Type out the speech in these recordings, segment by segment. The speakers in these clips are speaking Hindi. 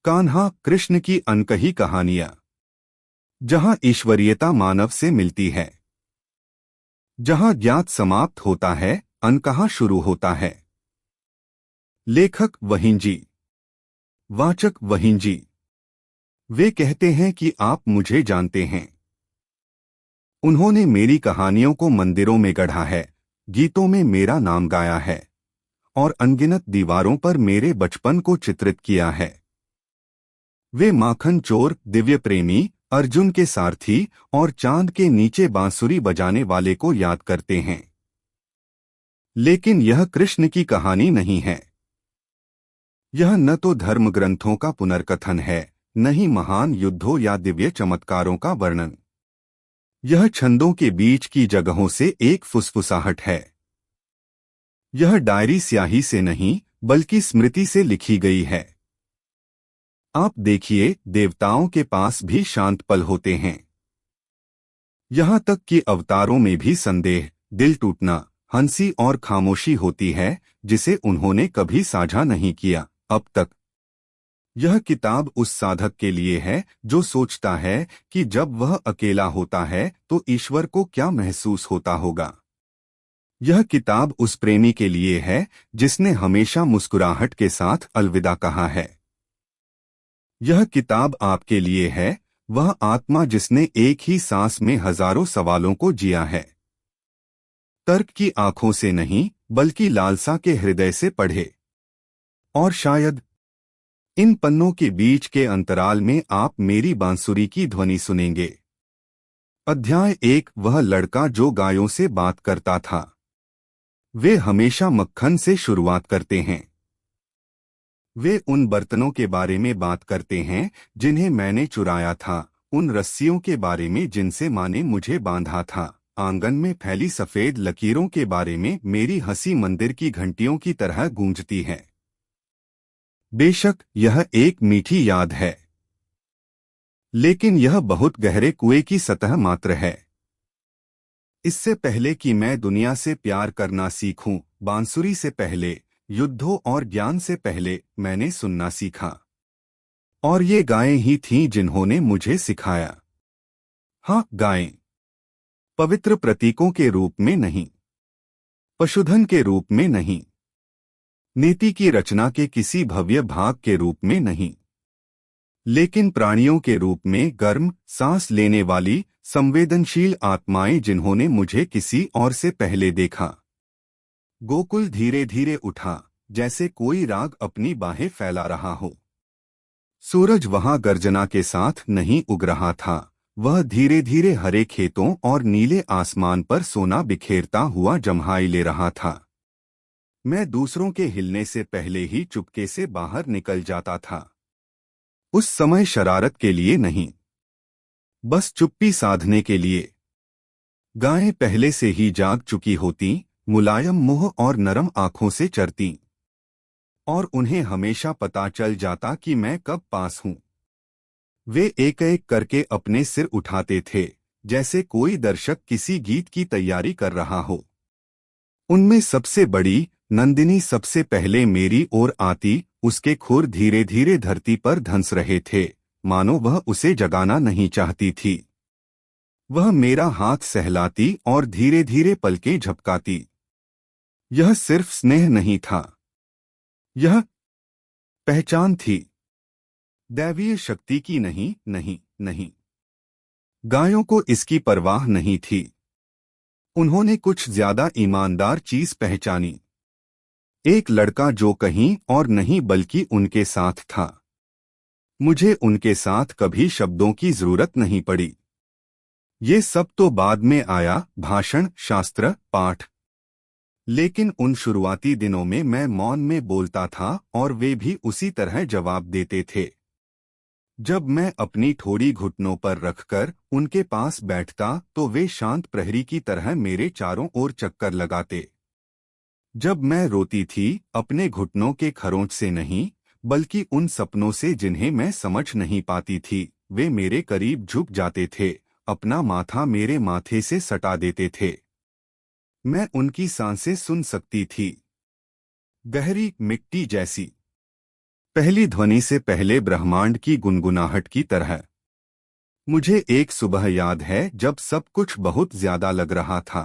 कान्हा कृष्ण की अनकही कहानियां। जहां ईश्वरीयता मानव से मिलती है, जहां ज्ञात समाप्त होता है, अनकहा शुरू होता है। लेखक वहींजी, वाचक वहींजी। वे कहते हैं कि आप मुझे जानते हैं। उन्होंने मेरी कहानियों को मंदिरों में गढ़ा है, गीतों में मेरा नाम गाया है और अनगिनत दीवारों पर मेरे बचपन को चित्रित किया है। वे माखन चोर, दिव्य प्रेमी, अर्जुन के सारथी और चांद के नीचे बांसुरी बजाने वाले को याद करते हैं। लेकिन यह कृष्ण की कहानी नहीं है। यह न तो धर्म ग्रंथों का पुनर्कथन है, न ही महान युद्धों या दिव्य चमत्कारों का वर्णन। यह छंदों के बीच की जगहों से एक फुसफुसाहट है। यह डायरी स्याही से नहीं, बल्कि स्मृति से लिखी गई है। आप देखिए, देवताओं के पास भी शांत पल होते हैं। यहाँ तक कि अवतारों में भी संदेह, दिल टूटना, हंसी और खामोशी होती है, जिसे उन्होंने कभी साझा नहीं किया अब तक। यह किताब उस साधक के लिए है जो सोचता है कि जब वह अकेला होता है तो ईश्वर को क्या महसूस होता होगा। यह किताब उस प्रेमी के लिए है जिसने हमेशा मुस्कुराहट के साथ अलविदा कहा है। यह किताब आपके लिए है, वह आत्मा जिसने एक ही सांस में हजारों सवालों को जिया है। तर्क की आंखों से नहीं, बल्कि लालसा के हृदय से पढ़े। और शायद इन पन्नों के बीच के अंतराल में आप मेरी बांसुरी की ध्वनि सुनेंगे। अध्याय 1। वह लड़का जो गायों से बात करता था। वे हमेशा मक्खन से शुरुआत करते हैं। वे उन बर्तनों के बारे में बात करते हैं जिन्हें मैंने चुराया था, उन रस्सियों के बारे में जिनसे माँ ने मुझे बांधा था, आंगन में फैली सफेद लकीरों के बारे में मेरी हंसी मंदिर की घंटियों की तरह गूंजती है। बेशक यह एक मीठी याद है, लेकिन यह बहुत गहरे कुएं की सतह मात्र है। इससे पहले कि मैं दुनिया से प्यार करना सीखूं, बांसुरी से पहले, युद्धों और ज्ञान से पहले, मैंने सुनना सीखा। और ये गायें ही थीं जिन्होंने मुझे सिखाया। हाँ, गायें। पवित्र प्रतीकों के रूप में नहीं, पशुधन के रूप में नहीं, नीति की रचना के किसी भव्य भाग के रूप में नहीं, लेकिन प्राणियों के रूप में, गर्म, सांस लेने वाली, संवेदनशील आत्माएं जिन्होंने मुझे किसी और से पहले देखा। गोकुल धीरे धीरे उठा, जैसे कोई राग अपनी बाहें फैला रहा हो। सूरज वहां गर्जना के साथ नहीं उग रहा था, वह धीरे धीरे हरे खेतों और नीले आसमान पर सोना बिखेरता हुआ जम्हाई ले रहा था। मैं दूसरों के हिलने से पहले ही चुपके से बाहर निकल जाता था। उस समय शरारत के लिए नहीं, बस चुप्पी साधने के लिए। गायें पहले से ही जाग चुकी होती, मुलायम मुंह और नरम आंखों से चरती, और उन्हें हमेशा पता चल जाता कि मैं कब पास हूं। वे एक एक करके अपने सिर उठाते थे, जैसे कोई दर्शक किसी गीत की तैयारी कर रहा हो। उनमें सबसे बड़ी, नंदिनी सबसे पहले मेरी ओर आती, उसके खुर धीरे धीरे धरती पर धंस रहे थे, मानो वह उसे जगाना नहीं चाहती थी। वह मेरा हाथ सहलाती और धीरे धीरे पलकें झपकाती। यह सिर्फ स्नेह नहीं था, यह पहचान थी। दैवीय शक्ति की नहीं, नहीं, नहीं। गायों को इसकी परवाह नहीं थी। उन्होंने कुछ ज्यादा ईमानदार चीज पहचानी। एक लड़का जो कहीं और नहीं बल्कि उनके साथ था। मुझे उनके साथ कभी शब्दों की जरूरत नहीं पड़ी। ये सब तो बाद में आया, भाषण, शास्त्र, पाठ। लेकिन उन शुरुआती दिनों में मैं मौन में बोलता था और वे भी उसी तरह जवाब देते थे। जब मैं अपनी ठोड़ी घुटनों पर रखकर उनके पास बैठता तो वे शांत प्रहरी की तरह मेरे चारों ओर चक्कर लगाते। जब मैं रोती थी, अपने घुटनों के खरोंच से नहीं, बल्कि उन सपनों से जिन्हें मैं समझ नहीं पाती थी, वे मेरे करीब झुक जाते थे, अपना माथा मेरे माथे से सटा देते थे। मैं उनकी सांसें सुन सकती थी, गहरी, मिट्टी जैसी। पहली ध्वनि से पहले ब्रह्मांड की गुनगुनाहट की तरह। मुझे एक सुबह याद है जब सब कुछ बहुत ज्यादा लग रहा था।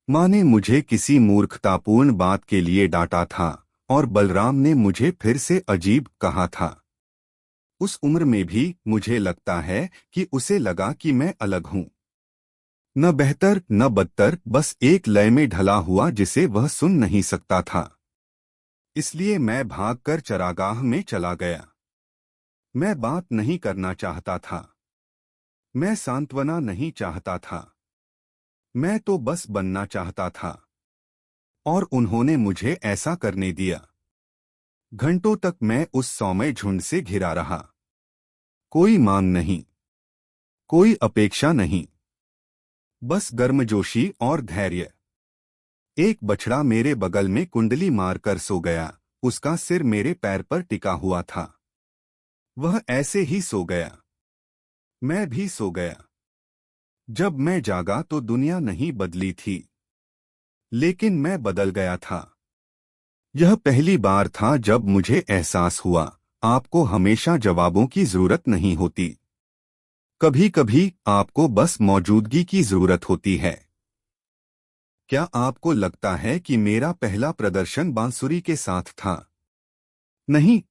माँ ने मुझे किसी मूर्खतापूर्ण बात के लिए डांटा था और बलराम ने मुझे फिर से अजीब कहा था। उस उम्र में भी मुझे लगता है कि उसे लगा कि मैं अलग हूँ। न बेहतर न बदतर, बस एक लय में ढला हुआ जिसे वह सुन नहीं सकता था। इसलिए मैं भागकर चरागाह में चला गया। मैं बात नहीं करना चाहता था। मैं सांत्वना नहीं चाहता था। मैं तो बस बनना चाहता था। और उन्होंने मुझे ऐसा करने दिया। घंटों तक मैं उस सौम्य झुंड से घिरा रहा। कोई मांग नहीं, कोई अपेक्षा नहीं, बस गर्मजोशी और धैर्य। एक बछड़ा मेरे बगल में कुंडली मारकर सो गया। उसका सिर मेरे पैर पर टिका हुआ था। वह ऐसे ही सो गया। मैं भी सो गया। जब मैं जागा तो दुनिया नहीं बदली थी, लेकिन मैं बदल गया था। यह पहली बार था जब मुझे एहसास हुआ, आपको हमेशा जवाबों की जरूरत नहीं होती। कभी कभी आपको बस मौजूदगी की जरूरत होती है। क्या आपको लगता है कि मेरा पहला प्रदर्शन बांसुरी के साथ था? नहीं,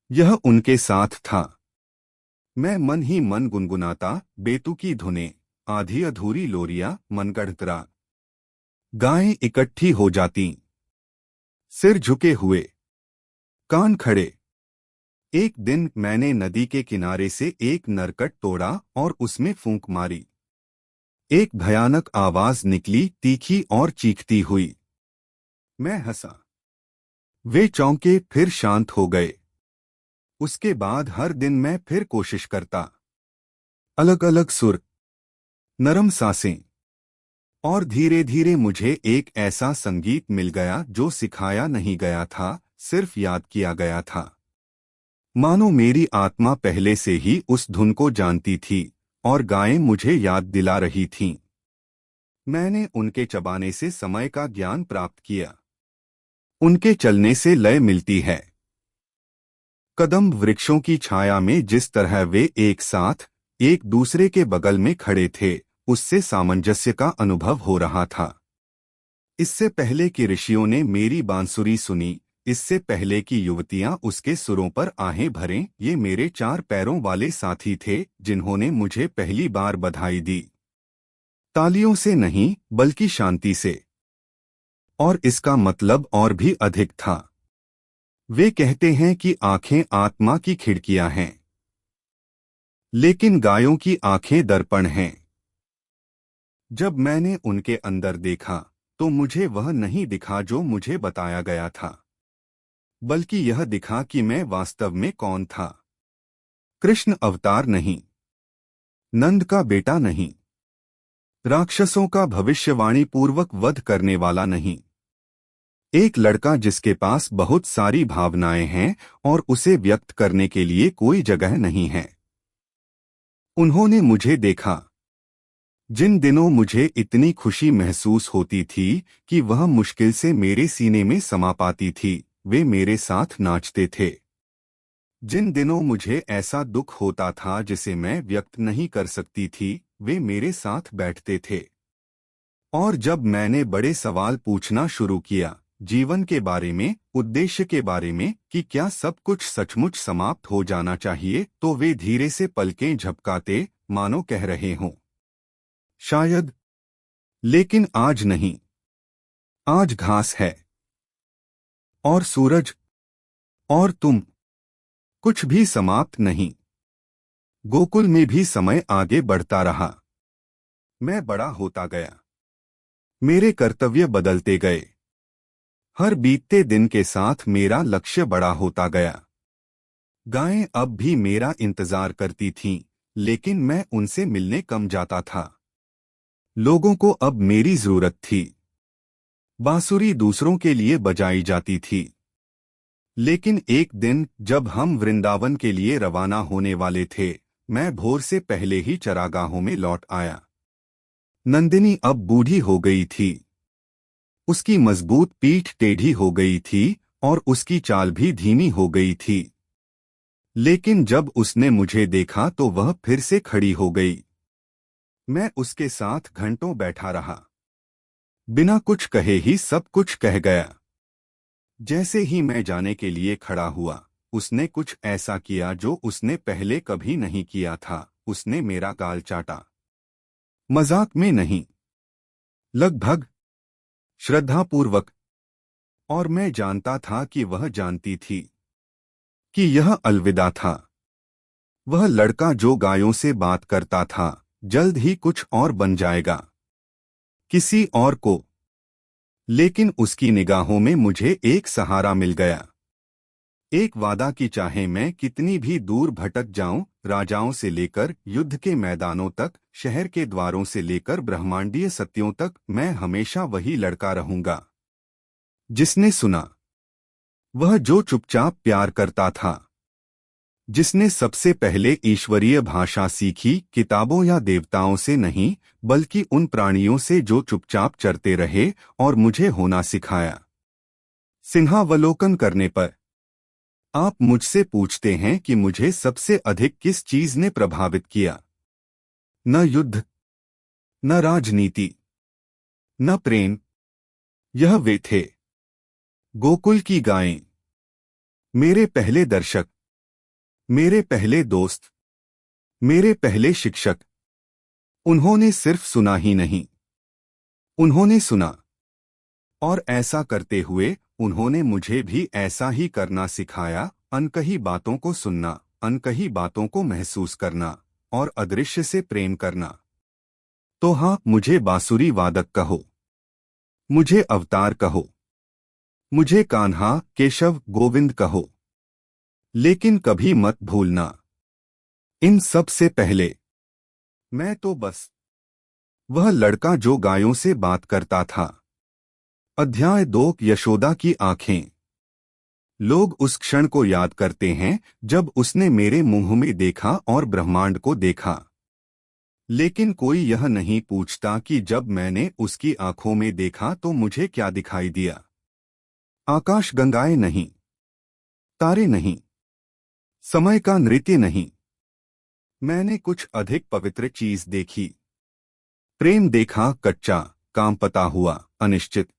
यह उनके साथ था। मैं मन ही मन गुनगुनाता, बेतुकी धुनें, आधी अधूरी लोरियां, मनगढ़ंत। गायें इकट्ठी हो जातीं, सिर झुके हुए, कान खड़े। एक दिन मैंने नदी के किनारे से एक नरकट तोड़ा और उसमें फूंक मारी। एक भयानक आवाज निकली, तीखी और चीखती हुई। मैं हंसा। वे चौंके, फिर शांत हो गए। उसके बाद हर दिन मैं फिर कोशिश करता। अलग अलग सुर, नरम सांसें, और धीरे धीरे मुझे एक ऐसा संगीत मिल गया जो सिखाया नहीं गया था, सिर्फ याद किया गया था। मानो मेरी आत्मा पहले से ही उस धुन को जानती थी और गायें मुझे याद दिला रही थीं। मैंने उनके चबाने से समय का ज्ञान प्राप्त किया। उनके चलने से लय मिलती है। कदम वृक्षों की छाया में जिस तरह वे एक साथ एक दूसरे के बगल में खड़े थे, उससे सामंजस्य का अनुभव हो रहा था। इससे पहले कि ऋषियों ने मेरी बांसुरी सुनी, इससे पहले कि युवतियां उसके सुरों पर आहें भरें, ये मेरे 4 पैरों वाले साथी थे जिन्होंने मुझे पहली बार बधाई दी। तालियों से नहीं, बल्कि शांति से। और इसका मतलब और भी अधिक था। वे कहते हैं कि आंखें आत्मा की खिड़कियां हैं, लेकिन गायों की आंखें दर्पण हैं। जब मैंने उनके अंदर देखा तो मुझे वह नहीं दिखा जो मुझे बताया गया था, बल्कि यह दिखा कि मैं वास्तव में कौन था। कृष्ण अवतार नहीं, नंद का बेटा नहीं, राक्षसों का भविष्यवाणी पूर्वक वध करने वाला नहीं। एक लड़का जिसके पास बहुत सारी भावनाएं हैं और उसे व्यक्त करने के लिए कोई जगह नहीं है। उन्होंने मुझे देखा। जिन दिनों मुझे इतनी खुशी महसूस होती थी कि वह मुश्किल से मेरे सीने में समा पाती थी, वे मेरे साथ नाचते थे। जिन दिनों मुझे ऐसा दुख होता था जिसे मैं व्यक्त नहीं कर सकती थी, वे मेरे साथ बैठते थे। और जब मैंने बड़े सवाल पूछना शुरू किया, जीवन के बारे में, उद्देश्य के बारे में, कि क्या सब कुछ सचमुच समाप्त हो जाना चाहिए, तो वे धीरे से पलकें झपकाते, मानो कह रहे हों, शायद। लेकिन आज नहीं। आज घास है, और सूरज, और तुम। कुछ भी समाप्त नहीं। गोकुल में भी समय आगे बढ़ता रहा। मैं बड़ा होता गया। मेरे कर्तव्य बदलते गए। हर बीतते दिन के साथ मेरा लक्ष्य बड़ा होता गया। गायें अब भी मेरा इंतजार करती थीं, लेकिन मैं उनसे मिलने कम जाता था। लोगों को अब मेरी जरूरत थी। बांसुरी दूसरों के लिए बजाई जाती थी। लेकिन एक दिन जब हम वृंदावन के लिए रवाना होने वाले थे, मैं भोर से पहले ही चरागाहों में लौट आया। नंदिनी अब बूढ़ी हो गई थी। उसकी मजबूत पीठ टेढ़ी हो गई थी और उसकी चाल भी धीमी हो गई थी। लेकिन जब उसने मुझे देखा तो वह फिर से खड़ी हो गई। मैं उसके साथ घंटों बैठा रहा। बिना कुछ कहे ही सब कुछ कह गया। जैसे ही मैं जाने के लिए खड़ा हुआ, उसने कुछ ऐसा किया जो उसने पहले कभी नहीं किया था। उसने मेरा गाल चाटा। मजाक में नहीं, लगभग श्रद्धापूर्वक। और मैं जानता था कि वह जानती थी कि यह अलविदा था। वह लड़का जो गायों से बात करता था, जल्द ही कुछ और बन जाएगा, किसी और को। लेकिन उसकी निगाहों में मुझे एक सहारा मिल गया। एक वादा कि चाहे मैं कितनी भी दूर भटक जाऊं, राजाओं से लेकर युद्ध के मैदानों तक, शहर के द्वारों से लेकर ब्रह्मांडीय सत्यों तक, मैं हमेशा वही लड़का रहूंगा जिसने सुना। वह जो चुपचाप प्यार करता था, जिसने सबसे पहले ईश्वरीय भाषा सीखी, किताबों या देवताओं से नहीं, बल्कि उन प्राणियों से जो चुपचाप चरते रहे और मुझे होना सिखाया। सिंहावलोकन करने पर आप मुझसे पूछते हैं कि मुझे सबसे अधिक किस चीज ने प्रभावित किया। न युद्ध, न राजनीति, न प्रेम। यह वे थे, गोकुल की गायें, मेरे पहले दर्शक, मेरे पहले दोस्त, मेरे पहले शिक्षक। उन्होंने सिर्फ सुना ही नहीं, उन्होंने सुना। और ऐसा करते हुए उन्होंने मुझे भी ऐसा ही करना सिखाया। अनकही बातों को सुनना, अनकही बातों को महसूस करना और अदृश्य से प्रेम करना। तो हाँ, मुझे बांसुरी वादक कहो, मुझे अवतार कहो, मुझे कान्हा, केशव, गोविंद कहो, लेकिन कभी मत भूलना, इन सब से पहले मैं तो बस वह लड़का जो गायों से बात करता था। अध्याय 2, यशोदा की आंखें। लोग उस क्षण को याद करते हैं जब उसने मेरे मुंह में देखा और ब्रह्मांड को देखा। लेकिन कोई यह नहीं पूछता कि जब मैंने उसकी आंखों में देखा तो मुझे क्या दिखाई दिया। आकाश गंगाएं नहीं, तारे नहीं, समय का नृत्य नहीं। मैंने कुछ अधिक पवित्र चीज देखी। प्रेम देखा, कच्चा, काम पता हुआ, अनिश्चित।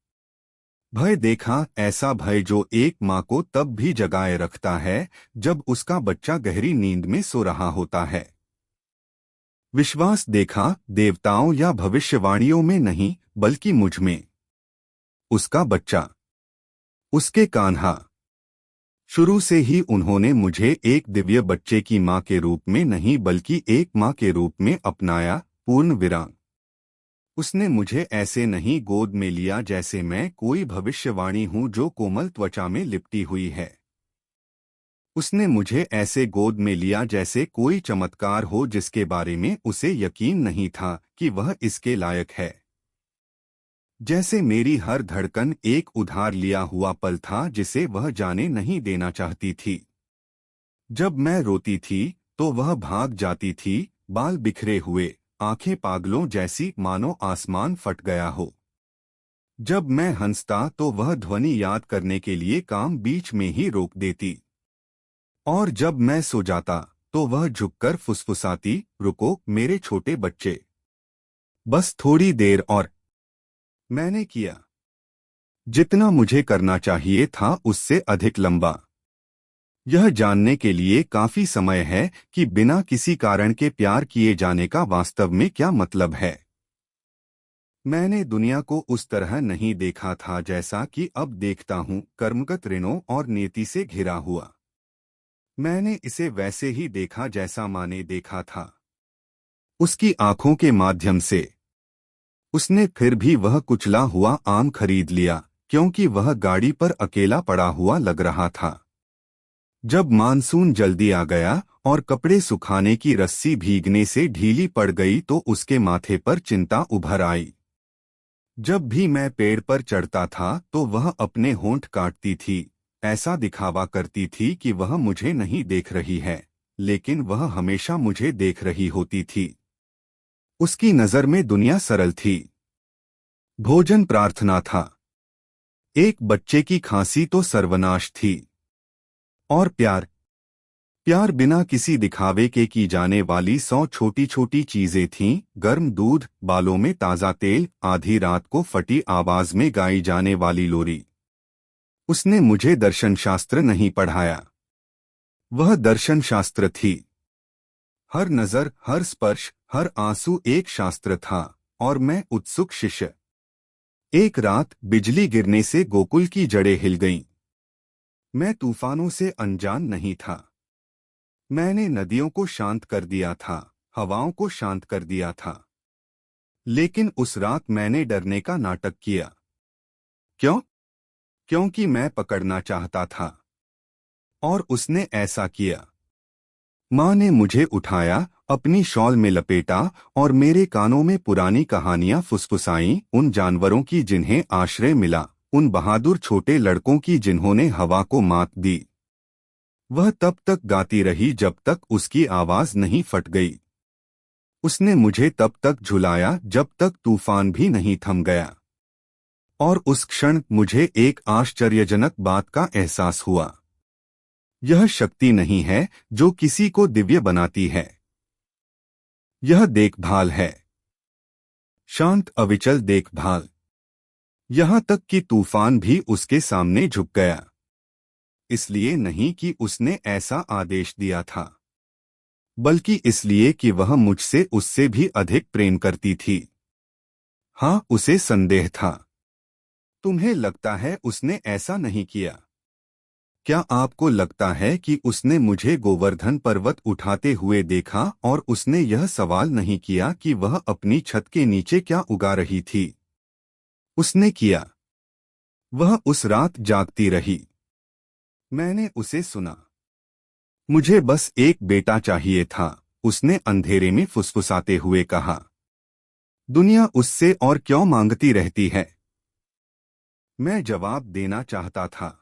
भय देखा, ऐसा भय जो एक माँ को तब भी जगाए रखता है जब उसका बच्चा गहरी नींद में सो रहा होता है। विश्वास देखा, देवताओं या भविष्यवाणियों में नहीं, बल्कि मुझ में। उसका बच्चा, उसके कान्हा। शुरू से ही उन्होंने मुझे एक दिव्य बच्चे की माँ के रूप में नहीं, बल्कि एक माँ के रूप में अपनाया, पूर्ण विरांग। उसने मुझे ऐसे नहीं गोद में लिया जैसे मैं कोई भविष्यवाणी हूं जो कोमल त्वचा में लिपटी हुई है। उसने मुझे ऐसे गोद में लिया जैसे कोई चमत्कार हो जिसके बारे में उसे यकीन नहीं था कि वह इसके लायक है। जैसे मेरी हर धड़कन एक उधार लिया हुआ पल था जिसे वह जाने नहीं देना चाहती थी। जब मैं रोती थी तो वह भाग जाती थी, बाल बिखरे हुए, आंखें पागलों जैसी, मानो आसमान फट गया हो। जब मैं हंसता तो वह ध्वनि याद करने के लिए काम बीच में ही रोक देती। और जब मैं सो जाता तो वह झुककर फुसफुसाती, रुको मेरे छोटे बच्चे, बस थोड़ी देर और। मैंने किया जितना मुझे करना चाहिए था उससे अधिक लंबा। यह जानने के लिए काफी समय है कि बिना किसी कारण के प्यार किए जाने का वास्तव में क्या मतलब है। मैंने दुनिया को उस तरह नहीं देखा था जैसा कि अब देखता हूँ, कर्मगत ऋणों और नीति से घिरा हुआ। मैंने इसे वैसे ही देखा जैसा माँ ने देखा था, उसकी आंखों के माध्यम से। उसने फिर भी वह कुचला हुआ आम खरीद लिया क्योंकि वह गाड़ी पर अकेला पड़ा हुआ लग रहा था। जब मानसून जल्दी आ गया और कपड़े सुखाने की रस्सी भीगने से ढीली पड़ गई तो उसके माथे पर चिंता उभर आई। जब भी मैं पेड़ पर चढ़ता था तो वह अपने होंठ काटती थी, ऐसा दिखावा करती थी कि वह मुझे नहीं देख रही है, लेकिन वह हमेशा मुझे देख रही होती थी। उसकी नजर में दुनिया सरल थी। भोजन प्रार्थना था, एक बच्चे की खांसी तो सर्वनाश थी। और प्यार, प्यार बिना किसी दिखावे के की जाने वाली 100 छोटी छोटी चीजें थीं। गर्म दूध, बालों में ताज़ा तेल, आधी रात को फटी आवाज में गाई जाने वाली लोरी। उसने मुझे दर्शनशास्त्र नहीं पढ़ाया, वह दर्शनशास्त्र थी। हर नजर, हर स्पर्श, हर आंसू एक शास्त्र था, और मैं उत्सुक शिष्य। एक रात बिजली गिरने से गोकुल की जड़ें हिल गईं। मैं तूफानों से अनजान नहीं था। मैंने नदियों को शांत कर दिया था, हवाओं को शांत कर दिया था। लेकिन उस रात मैंने डरने का नाटक किया। क्यों? क्योंकि मैं पकड़ना चाहता था, और उसने ऐसा किया। माँ ने मुझे उठाया, अपनी शॉल में लपेटा, और मेरे कानों में पुरानी कहानियां फुसफुसाईं, उन जानवरों की जिन्हें आश्रय मिला, उन बहादुर छोटे लड़कों की जिन्होंने हवा को मात दी। वह तब तक गाती रही जब तक उसकी आवाज नहीं फट गई। उसने मुझे तब तक झुलाया जब तक तूफान भी नहीं थम गया। और उस क्षण मुझे एक आश्चर्यजनक बात का एहसास हुआ। यह शक्ति नहीं है जो किसी को दिव्य बनाती है, यह देखभाल है। शांत अविचल देखभाल। यहां तक कि तूफान भी उसके सामने झुक गया। इसलिए नहीं कि उसने ऐसा आदेश दिया था, बल्कि इसलिए कि वह मुझसे उससे भी अधिक प्रेम करती थी। हाँ, उसे संदेह था। तुम्हें लगता है उसने ऐसा नहीं किया? क्या आपको लगता है कि उसने मुझे गोवर्धन पर्वत उठाते हुए देखा और उसने यह सवाल नहीं किया कि वह अपनी छत के नीचे क्या उगा रही थी? उसने किया। वह उस रात जागती रही। मैंने उसे सुना। मुझे बस एक बेटा चाहिए था, उसने अंधेरे में फुसफुसाते हुए कहा। दुनिया उससे और क्यों मांगती रहती है? मैं जवाब देना चाहता था।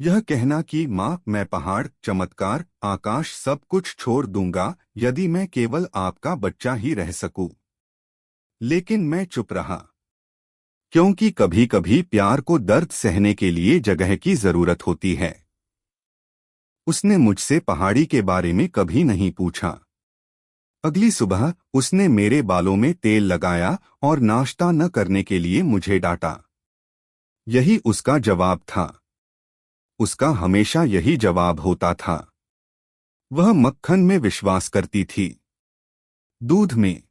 यह कहना कि माँ, मैं पहाड़, चमत्कार, आकाश सब कुछ छोड़ दूंगा यदि मैं केवल आपका बच्चा ही रह सकूं। लेकिन मैं चुप रहा, क्योंकि कभी कभी प्यार को दर्द सहने के लिए जगह की जरूरत होती है। उसने मुझसे पहाड़ी के बारे में कभी नहीं पूछा। अगली सुबह उसने मेरे बालों में तेल लगाया और नाश्ता न करने के लिए मुझे डांटा। यही उसका जवाब था। उसका हमेशा यही जवाब होता था। वह मक्खन में विश्वास करती थी, दूध में,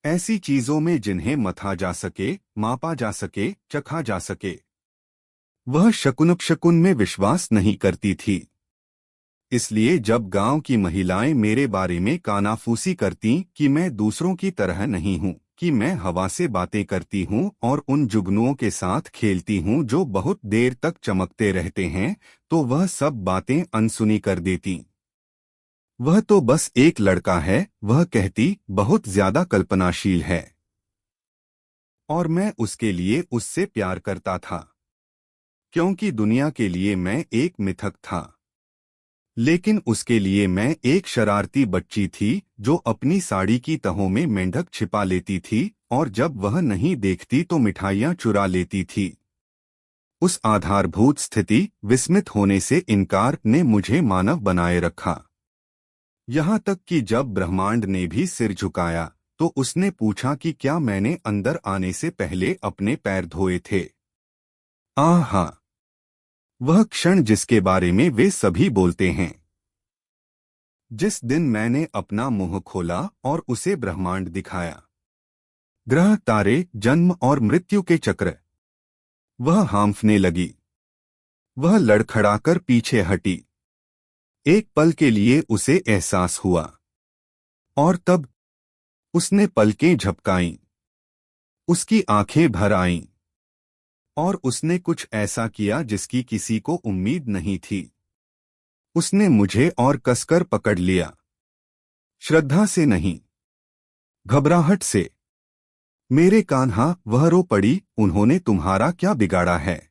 ऐसी चीजों में जिन्हें मथा जा सके, मापा जा सके, चखा जा सके। वह शकुन में विश्वास नहीं करती थी। इसलिए जब गांव की महिलाएं मेरे बारे में कानाफूसी करतीं कि मैं दूसरों की तरह नहीं हूं, कि मैं हवा से बातें करती हूं और उन जुगनुओं के साथ खेलती हूं जो बहुत देर तक चमकते रहते हैं, तो वह सब बातें अनसुनी कर देती। वह तो बस एक लड़का है, वह कहती, बहुत ज्यादा कल्पनाशील है। और मैं उसके लिए उससे प्यार करता था, क्योंकि दुनिया के लिए मैं एक मिथक था। लेकिन उसके लिए मैं एक शरारती बच्ची थी जो अपनी साड़ी की तहों में मेंढक छिपा लेती थी और जब वह नहीं देखती तो मिठाइयाँ चुरा लेती थी। उस आधारभूत स्थिति, विस्मित होने से इनकार, ने मुझे मानव बनाए रखा। यहाँ तक कि जब ब्रह्मांड ने भी सिर झुकाया तो उसने पूछा कि क्या मैंने अंदर आने से पहले अपने पैर धोए थे। हाँ, वह क्षण जिसके बारे में वे सभी बोलते हैं। जिस दिन मैंने अपना मुंह खोला और उसे ब्रह्मांड दिखाया, ग्रह, तारे, जन्म और मृत्यु के चक्र, वह हांफने लगी। वह लड़खड़ाकर पीछे हटी। एक पल के लिए उसे एहसास हुआ, और तब उसने पलकें झपकाईं। उसकी आंखें भर आईं, और उसने कुछ ऐसा किया जिसकी किसी को उम्मीद नहीं थी। उसने मुझे और कसकर पकड़ लिया। श्रद्धा से नहीं, घबराहट से। मेरे कान्हा, वह रो पड़ी, उन्होंने तुम्हारा क्या बिगाड़ा है?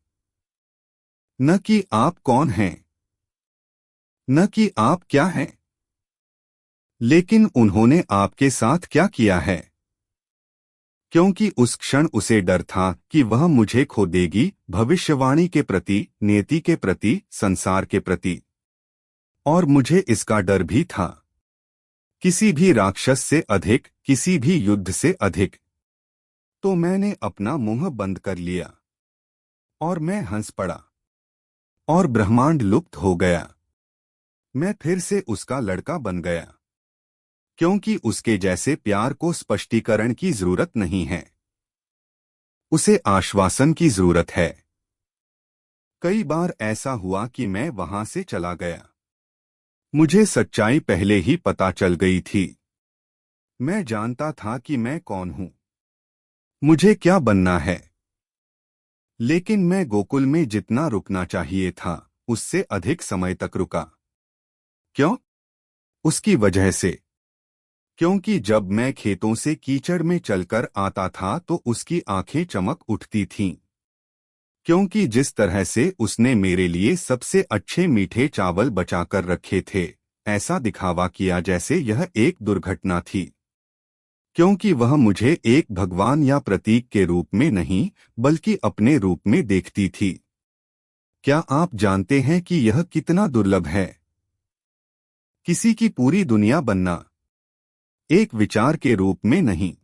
न कि आप कौन हैं, न कि आप क्या हैं, लेकिन उन्होंने आपके साथ क्या किया है। क्योंकि उस क्षण उसे डर था कि वह मुझे खो देगी, भविष्यवाणी के प्रति, नियति के प्रति, संसार के प्रति। और मुझे इसका डर भी था, किसी भी राक्षस से अधिक, किसी भी युद्ध से अधिक। तो मैंने अपना मुंह बंद कर लिया और मैं हंस पड़ा और ब्रह्मांड लुप्त हो गया। मैं फिर से उसका लड़का बन गया, क्योंकि उसके जैसे प्यार को स्पष्टीकरण की जरूरत नहीं है, उसे आश्वासन की जरूरत है। कई बार ऐसा हुआ कि मैं वहां से चला गया, मुझे सच्चाई पहले ही पता चल गई थी। मैं जानता था कि मैं कौन हूं, मुझे क्या बनना है। लेकिन मैं गोकुल में जितना रुकना चाहिए था उससे अधिक समय तक रुका। क्यों? उसकी वजह से। क्योंकि जब मैं खेतों से कीचड़ में चलकर आता था तो उसकी आंखें चमक उठती थीं। क्योंकि जिस तरह से उसने मेरे लिए सबसे अच्छे मीठे चावल बचाकर रखे थे, ऐसा दिखावा किया जैसे यह एक दुर्घटना थी। क्योंकि वह मुझे एक भगवान या प्रतीक के रूप में नहीं, बल्कि अपने रूप में देखती थी। क्या आप जानते हैं कि यह कितना दुर्लभ है? किसी की पूरी दुनिया बनना, एक विचार के रूप में नहीं,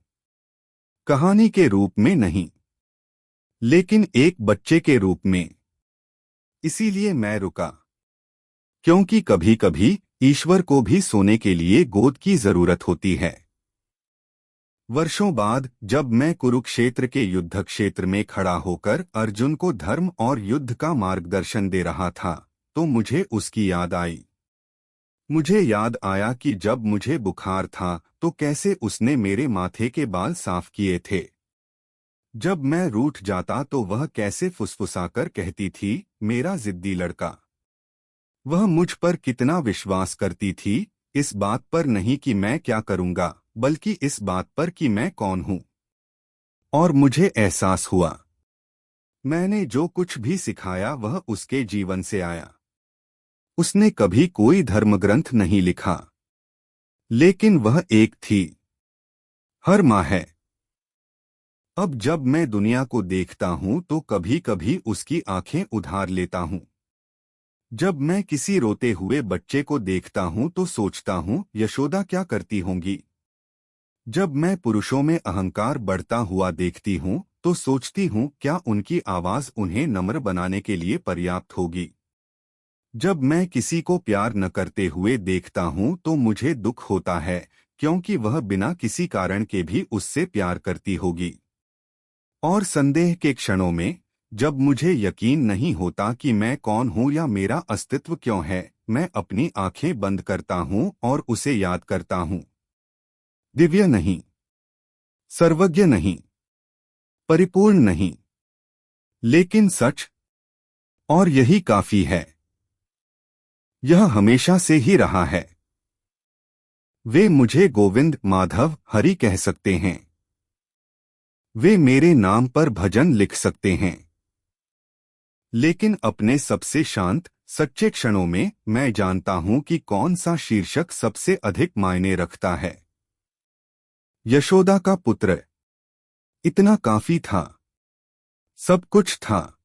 कहानी के रूप में नहीं, लेकिन एक बच्चे के रूप में। इसीलिए मैं रुका, क्योंकि कभी कभी ईश्वर को भी सोने के लिए गोद की जरूरत होती है। वर्षों बाद जब मैं कुरुक्षेत्र के युद्ध क्षेत्र में खड़ा होकर अर्जुन को धर्म और युद्ध का मार्गदर्शन दे रहा था, तो मुझे उसकी याद आई। मुझे याद आया कि जब मुझे बुखार था तो कैसे उसने मेरे माथे के बाल साफ किए थे। जब मैं रूठ जाता तो वह कैसे फुसफुसाकर कहती थी, मेरा जिद्दी लड़का। वह मुझ पर कितना विश्वास करती थी, इस बात पर नहीं कि मैं क्या करूंगा, बल्कि इस बात पर कि मैं कौन हूं। और मुझे एहसास हुआ, मैंने जो कुछ भी सिखाया वह उसके जीवन से आया। उसने कभी कोई धर्मग्रंथ नहीं लिखा, लेकिन वह एक थी, हर माँ है। अब जब मैं दुनिया को देखता हूं तो कभी कभी उसकी आंखें उधार लेता हूं। जब मैं किसी रोते हुए बच्चे को देखता हूं तो सोचता हूं, यशोदा क्या करती होंगी। जब मैं पुरुषों में अहंकार बढ़ता हुआ देखती हूं तो सोचती हूं, क्या उनकी आवाज उन्हें नम्र बनाने के लिए पर्याप्त होगी। जब मैं किसी को प्यार न करते हुए देखता हूं तो मुझे दुख होता है, क्योंकि वह बिना किसी कारण के भी उससे प्यार करती होगी। और संदेह के क्षणों में, जब मुझे यकीन नहीं होता कि मैं कौन हूं या मेरा अस्तित्व क्यों है, मैं अपनी आंखें बंद करता हूं और उसे याद करता हूं। दिव्य नहीं, सर्वज्ञ नहीं, परिपूर्ण नहीं, लेकिन सच। और यही काफी है। यह हमेशा से ही रहा है। वे मुझे गोविंद, माधव, हरि कह सकते हैं। वे मेरे नाम पर भजन लिख सकते हैं। लेकिन अपने सबसे शांत, सच्चे क्षणों में मैं जानता हूं कि कौन सा शीर्षक सबसे अधिक मायने रखता है। यशोदा का पुत्र। इतना काफी था, सब कुछ था।